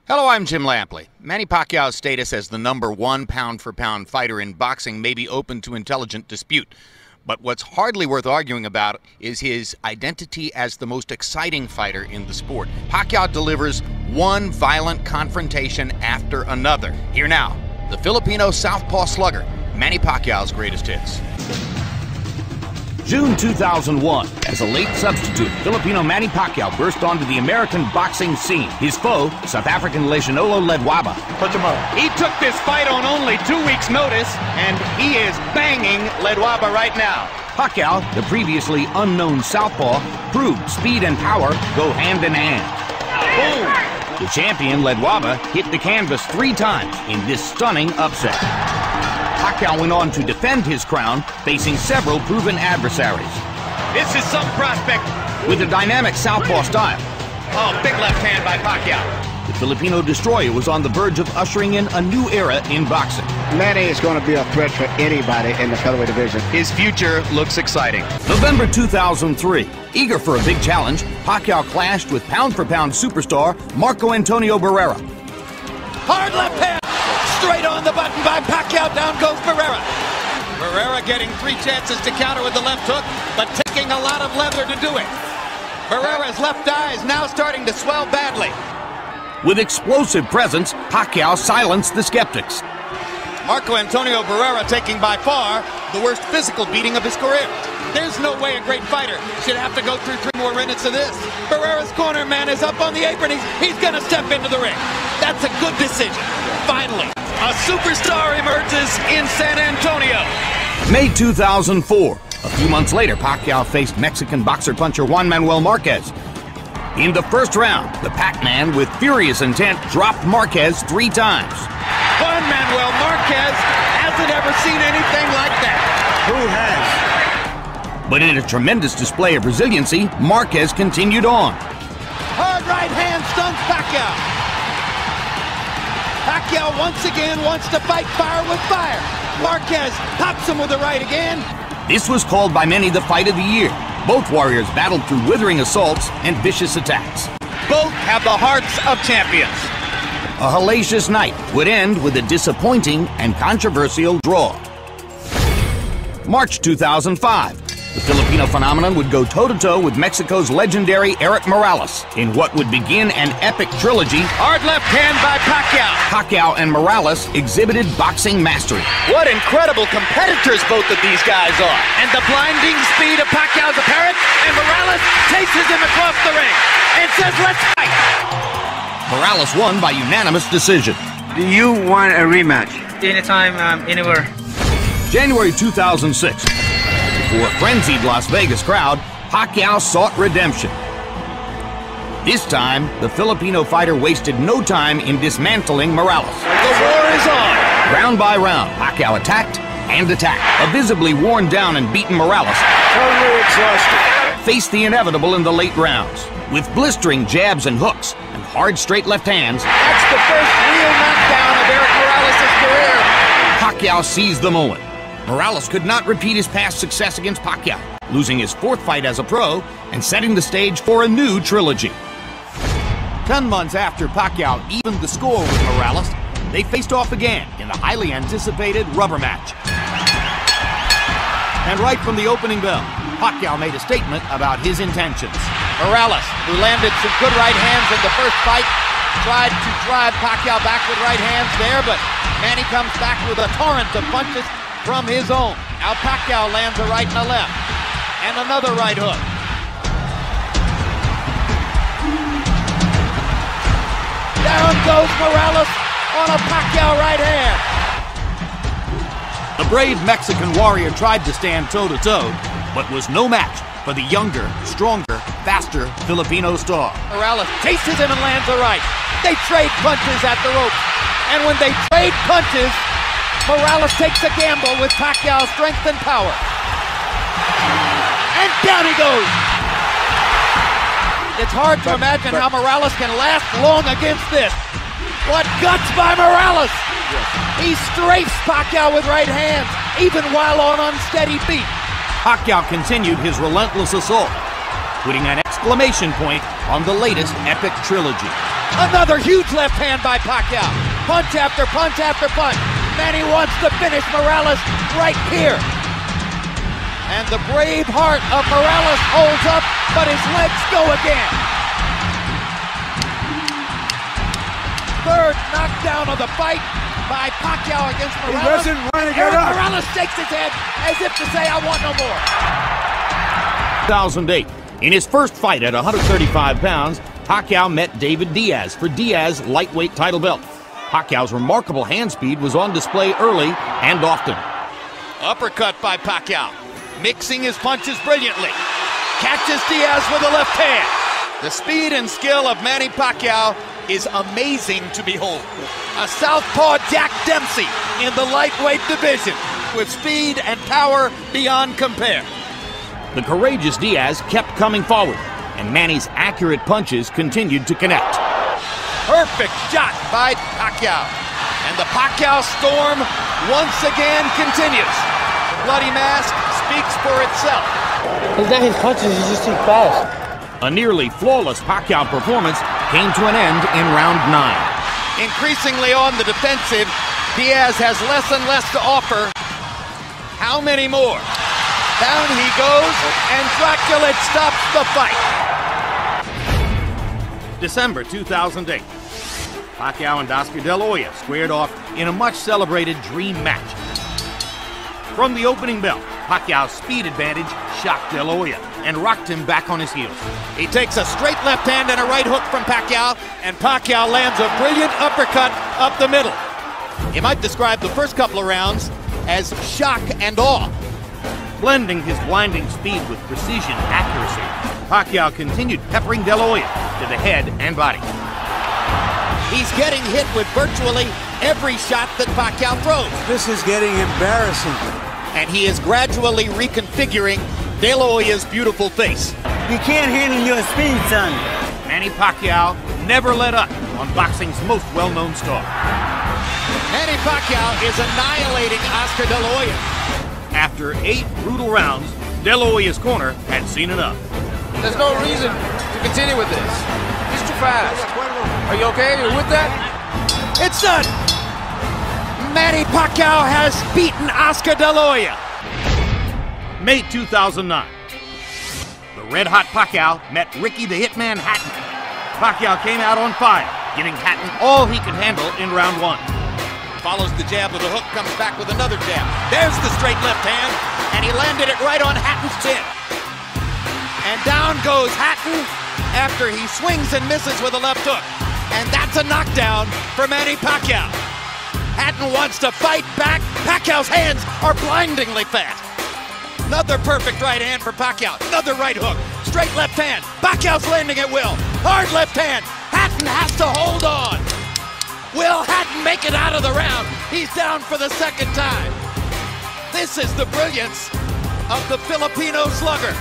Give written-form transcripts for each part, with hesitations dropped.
Hello, I'm Jim Lampley. Manny Pacquiao's status as the #1 pound-for-pound fighter in boxing may be open to intelligent dispute. But what's hardly worth arguing about is his identity as the most exciting fighter in the sport. Pacquiao delivers one violent confrontation after another. Here now, the Filipino southpaw slugger, Manny Pacquiao's greatest hits. June 2001, as a late substitute, Filipino Manny Pacquiao burst onto the American boxing scene. His foe, South African Lesionolo Ledwaba. Put him up. He took this fight on only 2 weeks' notice, and he is banging Ledwaba right now. Pacquiao, the previously unknown southpaw, proved speed and power go hand in hand. Boom! The champion, Ledwaba, hit the canvas 3 times in this stunning upset. Pacquiao went on to defend his crown, facing several proven adversaries. This is some prospect. With a dynamic southpaw style. Oh, big left hand by Pacquiao. The Filipino destroyer was on the verge of ushering in a new era in boxing. Manny is going to be a threat for anybody in the featherweight division. His future looks exciting. November 2003. Eager for a big challenge, Pacquiao clashed with pound-for-pound superstar Marco Antonio Barrera. Hard left hand. Straight on the button by Pacquiao. Down goes Barrera. Barrera getting 3 chances to counter with the left hook, but taking a lot of leather to do it. Barrera's left eye is now starting to swell badly. With explosive presence, Pacquiao silenced the skeptics. Marco Antonio Barrera taking by far the worst physical beating of his career. There's no way a great fighter should have to go through 3 more minutes of this. Barrera's corner man is up on the apron. He's going to step into the ring. That's a good decision. Finally, a superstar emerges in San Antonio. May 2004. A few months later, Pacquiao faced Mexican boxer-puncher Juan Manuel Marquez. In the first round, the Pac-Man, with furious intent, dropped Marquez 3 times. Juan Manuel Marquez hasn't ever seen anything like that. Who has? But in a tremendous display of resiliency, Marquez continued on. Hard right hand stuns Pacquiao. Pacquiao once again wants to fight fire with fire. Marquez pops him with the right again. This was called by many the fight of the year. Both warriors battled through withering assaults and vicious attacks. Both have the hearts of champions. A hellacious night would end with a disappointing and controversial draw. March 2005. The Filipino phenomenon would go toe-to-toe with Mexico's legendary Erik Morales in what would begin an epic trilogy. Hard left hand by Pacquiao. Pacquiao and Morales exhibited boxing mastery. What incredible competitors both of these guys are. And the blinding speed of Pacquiao's apparent, and Morales chases him across the ring and says, "Let's fight." Morales won by unanimous decision. Do you want a rematch? Anytime, anywhere. January 2006. For a frenzied Las Vegas crowd, Pacquiao sought redemption. This time, the Filipino fighter wasted no time in dismantling Morales. The war is on. Round by round, Pacquiao attacked and attacked. A visibly worn down and beaten Morales Totally exhausted. faced the inevitable in the late rounds. With blistering jabs and hooks and hard straight left hands, That's the first real knockdown of Erik Morales' career. Pacquiao seized the moment. Morales could not repeat his past success against Pacquiao, losing his 4th fight as a pro and setting the stage for a new trilogy. 10 months after Pacquiao evened the score with Morales, they faced off again in the highly anticipated rubber match. And right from the opening bell, Pacquiao made a statement about his intentions. Morales, who landed some good right hands in the first fight, tried to drive Pacquiao back with right hands there, but Manny comes back with a torrent of punches from his own. Now Pacquiao lands a right and a left, and another right hook. Down goes Morales on a Pacquiao right hand. The brave Mexican warrior tried to stand toe-to-toe, but was no match for the younger, stronger, faster Filipino star. Morales chases him and lands a right. They trade punches at the ropes, and when they trade punches, Morales takes a gamble with Pacquiao's strength and power. And down he goes. It's hard to imagine how Morales can last long against this. What guts by Morales! He strafes Pacquiao with right hands, even while on unsteady feet. Pacquiao continued his relentless assault, putting an exclamation point on the latest epic trilogy. Another huge left hand by Pacquiao. Punch after punch after punch. Manny wants to finish Morales right here. And the brave heart of Morales holds up, but his legs go again. Third knockdown of the fight by Pacquiao against Morales. He doesn't want to get up. Morales shakes his head as if to say, I want no more. 2008. In his first fight at 135 pounds, Pacquiao met David Diaz for Diaz's lightweight title belt. Pacquiao's remarkable hand speed was on display early and often. Uppercut by Pacquiao, mixing his punches brilliantly. Catches Diaz with a left hand. The speed and skill of Manny Pacquiao is amazing to behold. A southpaw Jack Dempsey in the lightweight division with speed and power beyond compare. The courageous Diaz kept coming forward, and Manny's accurate punches continued to connect. Perfect shot by Pacquiao. And the Pacquiao storm once again continues. Bloody mask speaks for itself. It's not his punches, he's just too fast. A nearly flawless Pacquiao performance came to an end in round 9. Increasingly on the defensive, Diaz has less and less to offer. How many more? Down he goes, and Dracula stops the fight. December 2008. Pacquiao and Oscar De La Hoya squared off in a much-celebrated dream match. From the opening bell, Pacquiao's speed advantage shocked De La Hoya and rocked him back on his heels. He takes a straight left hand and a right hook from Pacquiao, and Pacquiao lands a brilliant uppercut up the middle. You might describe the first couple of rounds as shock and awe. Blending his blinding speed with precision and accuracy, Pacquiao continued peppering De La Hoya to the head and body. He's getting hit with virtually every shot that Pacquiao throws. This is getting embarrassing. And he is gradually reconfiguring De La Hoya's beautiful face. You can't handle your speed, son. Manny Pacquiao never let up on boxing's most well-known star. Manny Pacquiao is annihilating Oscar De La Hoya. After 8 brutal rounds, De La Hoya's corner had seen enough. There's no reason to continue with this. He's too fast. Are you okay? Are you with that? It's done! Manny Pacquiao has beaten Oscar De La Hoya. May 2009. The red-hot Pacquiao met Ricky the Hitman Hatton. Pacquiao came out on fire, giving Hatton all he could handle in round 1. Follows the jab with a hook, comes back with another jab. There's the straight left hand, and he landed it right on Hatton's chin. And down goes Hatton after he swings and misses with a left hook. And that's a knockdown for Manny Pacquiao. Hatton wants to fight back. Pacquiao's hands are blindingly fast. Another perfect right hand for Pacquiao. Another right hook. Straight left hand. Pacquiao's landing at will. Hard left hand. Hatton has to hold on. Will Hatton make it out of the round? He's down for the second time. This is the brilliance of the Filipino slugger.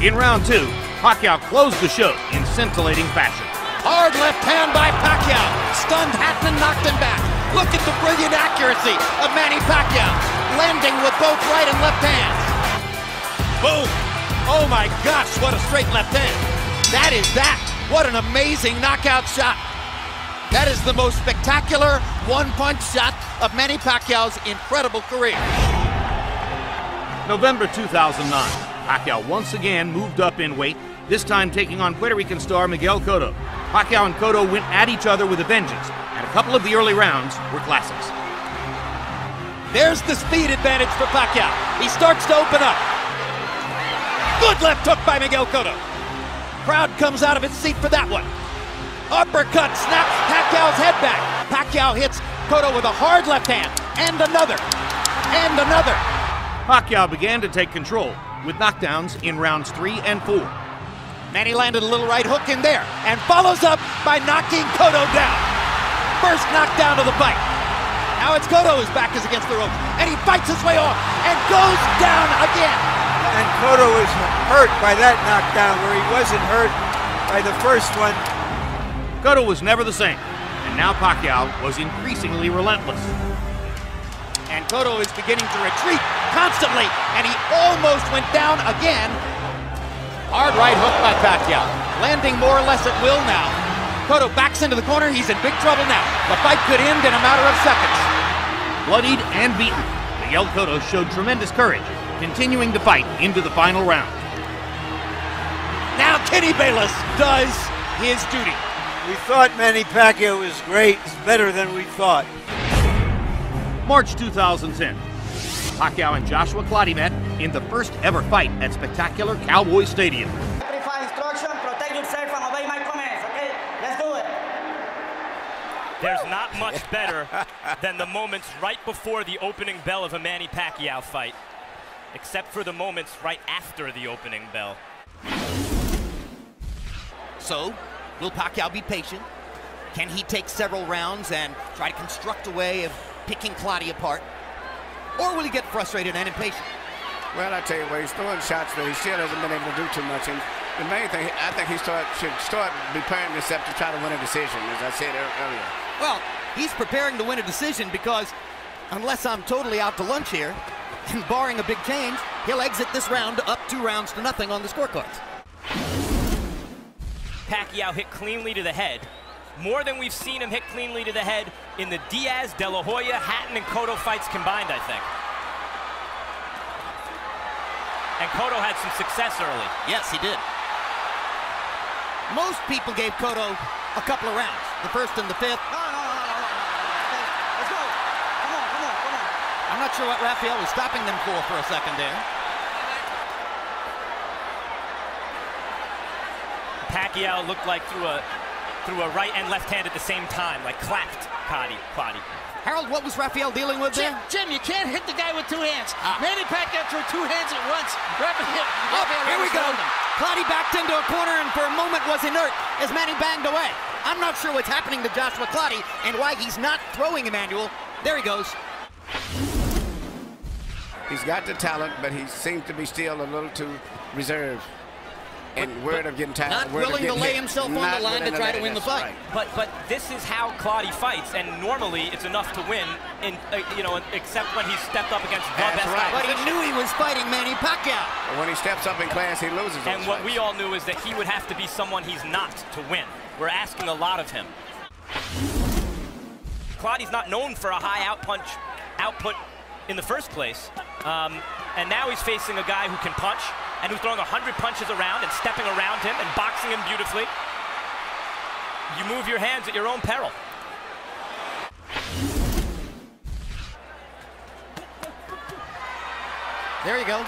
In round 2, Pacquiao closed the show in scintillating fashion. Hard left hand by Pacquiao. Stunned Hatton and knocked him back. Look at the brilliant accuracy of Manny Pacquiao. Landing with both right and left hands. Boom. Oh my gosh, what a straight left hand. That is that. What an amazing knockout shot. That is the most spectacular one-punch shot of Manny Pacquiao's incredible career. November 2009, Pacquiao once again moved up in weight, this time taking on Puerto Rican star Miguel Cotto. Pacquiao and Cotto went at each other with a vengeance, and a couple of the early rounds were classics. There's the speed advantage for Pacquiao. He starts to open up. Good left hook by Miguel Cotto. Crowd comes out of its seat for that one. Uppercut snaps Pacquiao's head back. Pacquiao hits Cotto with a hard left hand, and another, and another. Pacquiao began to take control with knockdowns in rounds 3 and 4. Manny landed a little right hook in there, and follows up by knocking Cotto down. First knockdown of the fight. Now it's Cotto whose back is against the ropes, and he fights his way off, and goes down again. And Cotto was hurt by that knockdown where he wasn't hurt by the first one. Cotto was never the same, and now Pacquiao was increasingly relentless. And Cotto is beginning to retreat constantly, and he almost went down again. Hard right hook by Pacquiao, landing more or less at will now. Cotto backs into the corner. He's in big trouble now. The fight could end in a matter of seconds. Bloodied and beaten, Miguel Cotto showed tremendous courage, continuing to fight into the final round. Now Kenny Bayless does his duty. We thought Manny Pacquiao was great. It's better than we thought. March 2010. Pacquiao and Joshua Clottey met in the first ever fight at spectacular Cowboy Stadium. Simplify instruction, protect yourself and obey my commands, okay? Let's do it. There's not much better than the moments right before the opening bell of a Manny Pacquiao fight, except for the moments right after the opening bell. So, will Pacquiao be patient? Can he take several rounds and try to construct a way of picking Clottey apart? Or will he get frustrated and impatient? Well, I tell you what, he's throwing shots, but he still hasn't been able to do too much. And the main thing, I think he should start preparing himself to try to win a decision, as I said earlier. Well, he's preparing to win a decision because, unless I'm totally out to lunch here, and barring a big change, he'll exit this round up 2-0 on the scorecards. Pacquiao hit cleanly to the head, more than we've seen him hit cleanly to the head in the Diaz, De La Hoya, Hatton, and Cotto fights combined, I think. And Cotto had some success early. Yes, he did. Most people gave Cotto a couple of rounds, the first and the fifth. No. Let's go. Come on. I'm not sure what Rafael was stopping them for a second there. Pacquiao looked like threw a right and left hand at the same time, like clapped Clottey. Harold, what was Rafael dealing with there? Jim, you can't hit the guy with 2 hands. Manny Pacquiao threw 2 hands at once. Here we go. Clottey backed into a corner and for a moment was inert as Manny banged away. I'm not sure what's happening to Joshua Clottey and why he's not throwing Emmanuel. There he goes. He's got the talent, but he seems to be still a little too reserved. And word of getting tired. Not willing to lay himself on the line to try to win the fight. Right. But this is how Clottey fights, and normally it's enough to win, except when he's stepped up against the best guy. But he knew he was fighting Manny Pacquiao. But when he steps up in class, he loses. And what we all knew is that he would have to be someone he's not to win. We're asking a lot of him. Clottey's not known for a high output in the first place, and now he's facing a guy who can punch, and who's throwing 100 punches around and stepping around him and boxing him beautifully. You move your hands at your own peril. There you go.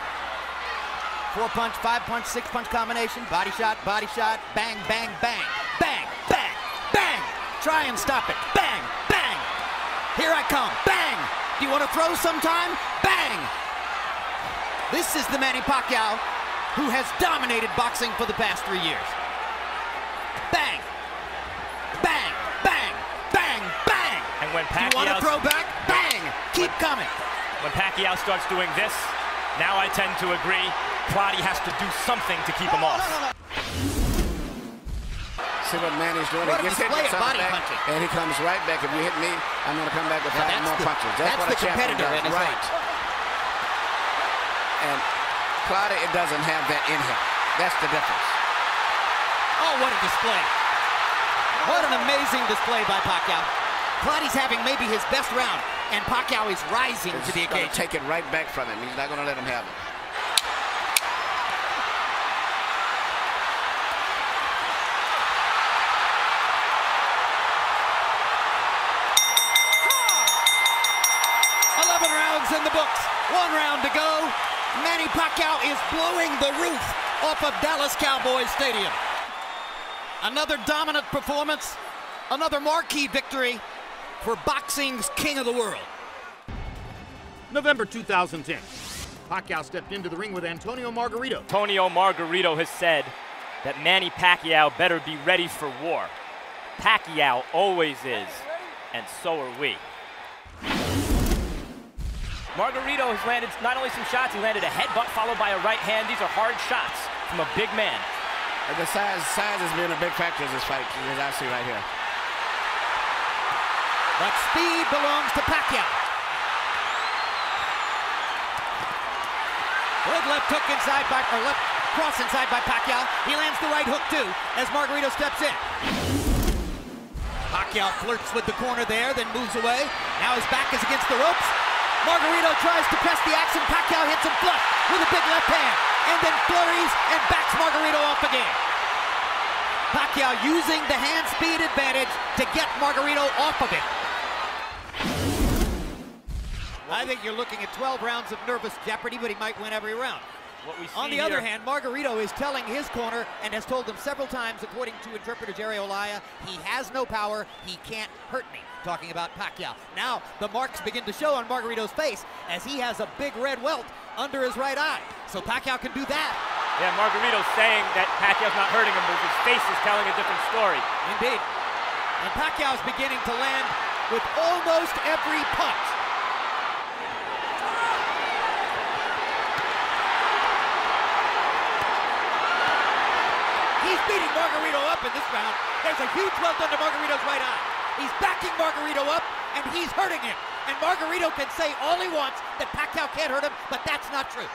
4-punch, 5-punch, 6-punch combination. Body shot, bang, bang, bang. Bang, bang, bang. Try and stop it. Bang, bang. Here I come. Bang. Do you want to throw sometime? Bang. This is the Manny Pacquiao who has dominated boxing for the past 3 years. Bang, bang, bang, bang, bang. And when Pacquiao, you want to throw back? Bang, keep coming. When Pacquiao starts doing this, now I tend to agree, Clottey has to do something to keep him off. See what Manny's doing? What He gets hit with something back, and he comes right back. If you hit me, I'm going to come back with 5 more punches. That's what the a champion competitor does. Right. And Clottey, it doesn't have that in him. That's the difference. Oh, what a display. What an amazing display by Pacquiao. Clottey's having maybe his best round, and Pacquiao is rising to the occasion. Take it right back from him. He's not going to let him have it. In the books. 1 round to go. Manny Pacquiao is blowing the roof off of Dallas Cowboys Stadium. Another dominant performance, another marquee victory for boxing's king of the world. November 2010. Pacquiao stepped into the ring with Antonio Margarito. Antonio Margarito has said that Manny Pacquiao better be ready for war. Pacquiao always is, and so are we. Margarito has landed not only some shots, he landed a headbutt followed by a right hand. These are hard shots from a big man. The size has been a big factor in this fight, as I see right here. But speed belongs to Pacquiao. Good left hook inside left cross inside by Pacquiao. He lands the right hook too as Margarito steps in. Pacquiao flirts with the corner there, then moves away. Now his back is against the ropes. Margarito tries to press the action. Pacquiao hits him flush with a big left hand, and then flurries and backs Margarito off again. Pacquiao using the hand speed advantage to get Margarito off of it. I think you're looking at 12 rounds of nervous jeopardy, but he might win every round. On the other hand, Margarito is telling his corner and has told them several times, according to interpreter Jerry Olaya, he has no power, he can't hurt me. Talking about Pacquiao. Now the marks begin to show on Margarito's face as he has a big red welt under his right eye. So Pacquiao can do that. Yeah, Margarito's saying that Pacquiao's not hurting him, but his face is telling a different story. Indeed. And Pacquiao's beginning to land with almost every punch. He's beating Margarito up in this round. There's a huge welt under Margarito's right eye. He's backing Margarito up, and he's hurting him. And Margarito can say all he wants that Pacquiao can't hurt him, but that's not true.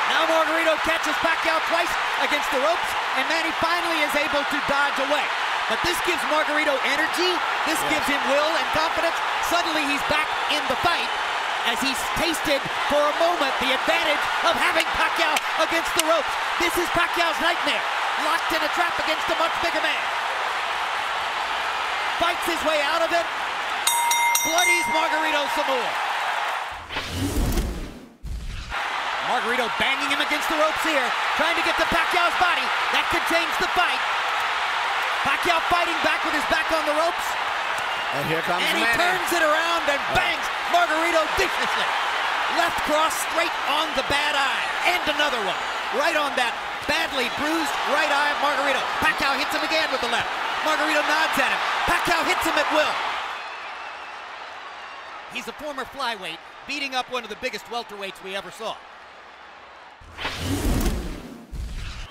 Now Margarito catches Pacquiao twice against the ropes, and Manny finally is able to dodge away. But this gives Margarito energy, this gives him will and confidence. Suddenly he's back in the fight, as he's tasted for a moment the advantage of having Pacquiao against the ropes. This is Pacquiao's nightmare, locked in a trap against a much bigger man. Fights his way out of it, bloodies Margarito some more. Margarito banging him against the ropes here, trying to get to Pacquiao's body. That could change the fight. Pacquiao fighting back with his back on the ropes. And here comes And he Manny. turns it around and bangs Margarito viciously. Left cross straight on the bad eye. And another one. Right on that badly bruised right eye of Margarito. Pacquiao hits him again with the left. Margarito nods at him. Pacquiao hits him at will. He's a former flyweight, beating up one of the biggest welterweights we ever saw.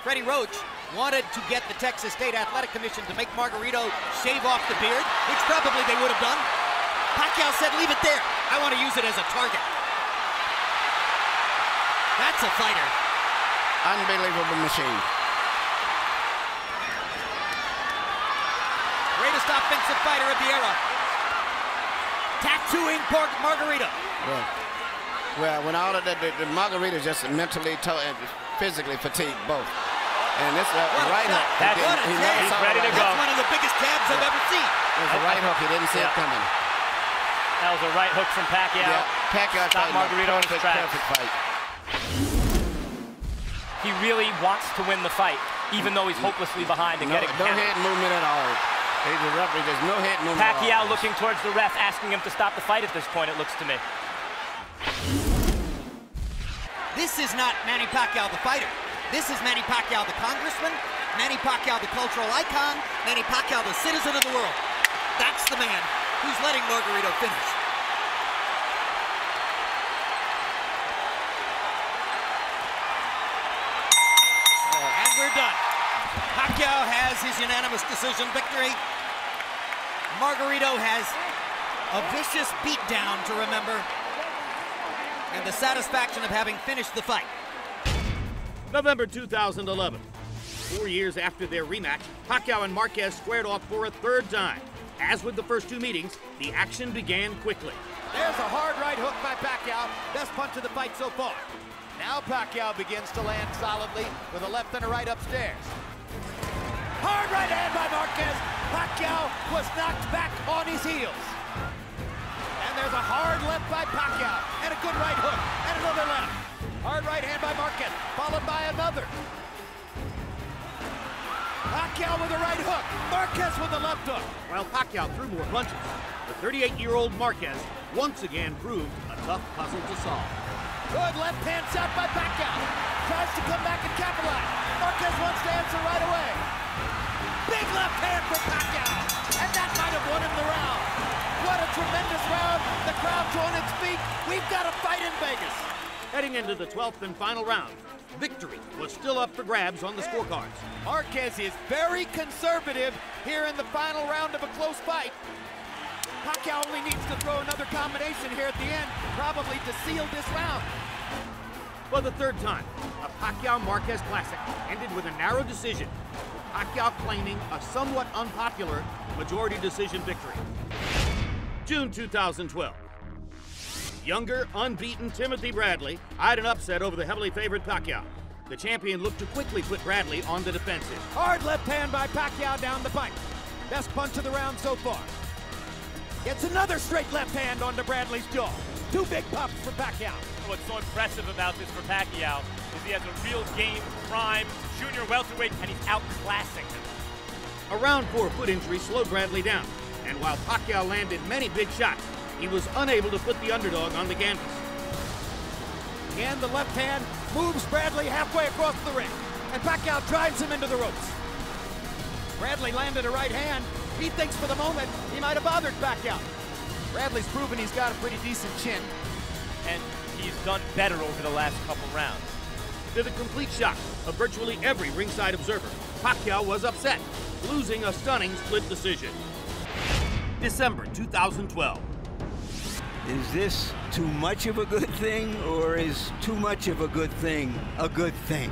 Freddie Roach wanted to get the Texas State Athletic Commission to make Margarito shave off the beard, which probably they would have done. Pacquiao said, leave it there. I want to use it as a target. That's a fighter. Unbelievable machine. Greatest offensive fighter of the era. Tattooing Margarito. Well, when all of the Margarito's just mentally and physically fatigued both. And this right hook. He's ready to go. That's one of the biggest jabs I've ever seen. There's a right hook. He didn't see it coming. That was a right hook from Pacquiao. Yeah, Pacquiao stopped Margarito in his tracks. Perfect fight. He really wants to win the fight, even though he's hopelessly behind and getting no head movement at all. He's a referee. There's no head movement at all. Pacquiao looking towards the ref, asking him to stop the fight at this point, it looks to me. This is not Manny Pacquiao the fighter. This is Manny Pacquiao the congressman, Manny Pacquiao the cultural icon, Manny Pacquiao the citizen of the world. That's the man who's letting Margarito finish. And we're done. Pacquiao has his unanimous decision victory. Margarito has a vicious beatdown to remember, and the satisfaction of having finished the fight. November 2011. 4 years after their rematch, Pacquiao and Marquez squared off for a third time. As with the first two meetings, the action began quickly. There's a hard right hook by Pacquiao. Best punch of the fight so far. Now Pacquiao begins to land solidly with a left and a right upstairs. Hard right hand by Marquez. Pacquiao was knocked back on his heels. And there's a hard left by Pacquiao. And a good right hook. And another left. Hard right hand by Marquez, followed by another. Pacquiao with a right hook. Marquez with a left hook. While Pacquiao threw more punches, the 38-year-old Marquez once again proved a tough puzzle to solve. Good left hand shot by Pacquiao. Tries to come back and capitalize. Marquez wants to answer right away. Big left hand from Pacquiao. And that might have won him the round. What a tremendous round. The crowd's on its feet. We've got a fight in Vegas. Heading into the 12th and final round, victory was still up for grabs on the scorecards. Marquez is very conservative here in the final round of a close fight. Pacquiao only needs to throw another combination here at the end, probably to seal this round. For the third time, a Pacquiao-Marquez Classic ended with a narrow decision, Pacquiao claiming a somewhat unpopular majority decision victory. June 2012. Younger, unbeaten Timothy Bradley eyed an upset over the heavily favored Pacquiao. The champion looked to quickly put Bradley on the defensive. Hard left hand by Pacquiao down the pipe. Best punch of the round so far. Gets another straight left hand onto Bradley's jaw. Two big pops for Pacquiao. What's so impressive about this for Pacquiao is he has a real game, prime, junior welterweight, and he's outclassing him. A round 4 foot injury slowed Bradley down, and while Pacquiao landed many big shots, he was unable to put the underdog on the canvas. Again, the left hand moves Bradley halfway across the ring, and Pacquiao drives him into the ropes. Bradley landed a right hand. He thinks for the moment he might have bothered Pacquiao. Bradley's proven he's got a pretty decent chin. And he's done better over the last couple rounds. To the complete shock of virtually every ringside observer, Pacquiao was upset, losing a stunning split decision. December 2012. Is this too much of a good thing, or is too much of a good thing a good thing?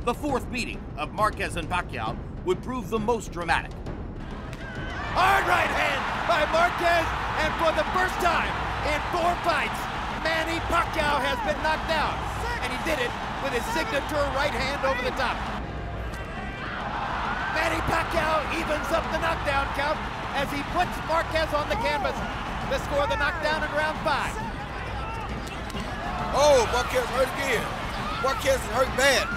The fourth meeting of Marquez and Pacquiao would prove the most dramatic. Hard right hand by Marquez, and for the first time in 4 fights, Manny Pacquiao has been knocked out, and he did it with his signature right hand over the top. Manny Pacquiao evens up the knockdown count as he puts Marquez on the canvas to score the knockdown in round 5. Oh, Marquez hurt again. Marquez is hurt bad.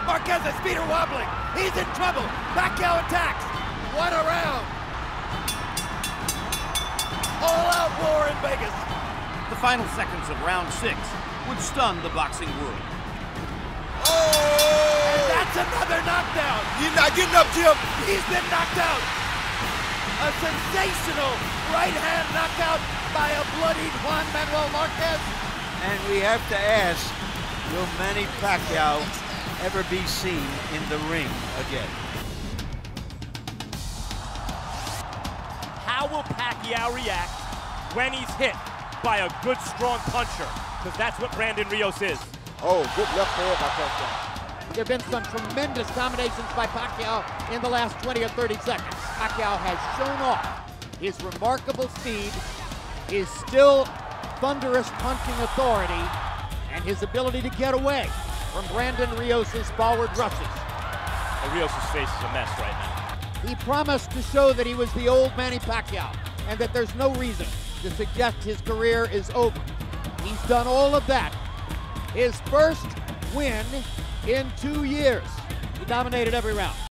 Marquez's feet are wobbling. He's in trouble. Pacquiao attacks. What a round. All-out war in Vegas. The final seconds of round 6 would stun the boxing world. Oh! And that's another knockdown. You're not getting up, Jim. He's been knocked out. A sensational right-hand knockout by a bloodied Juan Manuel Marquez. And we have to ask, will Manny Pacquiao ever be seen in the ring again? How will Pacquiao react when he's hit by a good, strong puncher? Because that's what Brandon Rios is. Oh, good left hand by Pacquiao. There have been some tremendous combinations by Pacquiao in the last 20 or 30 seconds. Pacquiao has shown off his remarkable speed, his still thunderous punching authority, and his ability to get away from Brandon Rios' forward rushes. Rios' face is a mess right now. He promised to show that he was the old Manny Pacquiao and that there's no reason to suggest his career is over. He's done all of that. His first win in 2 years. He dominated every round.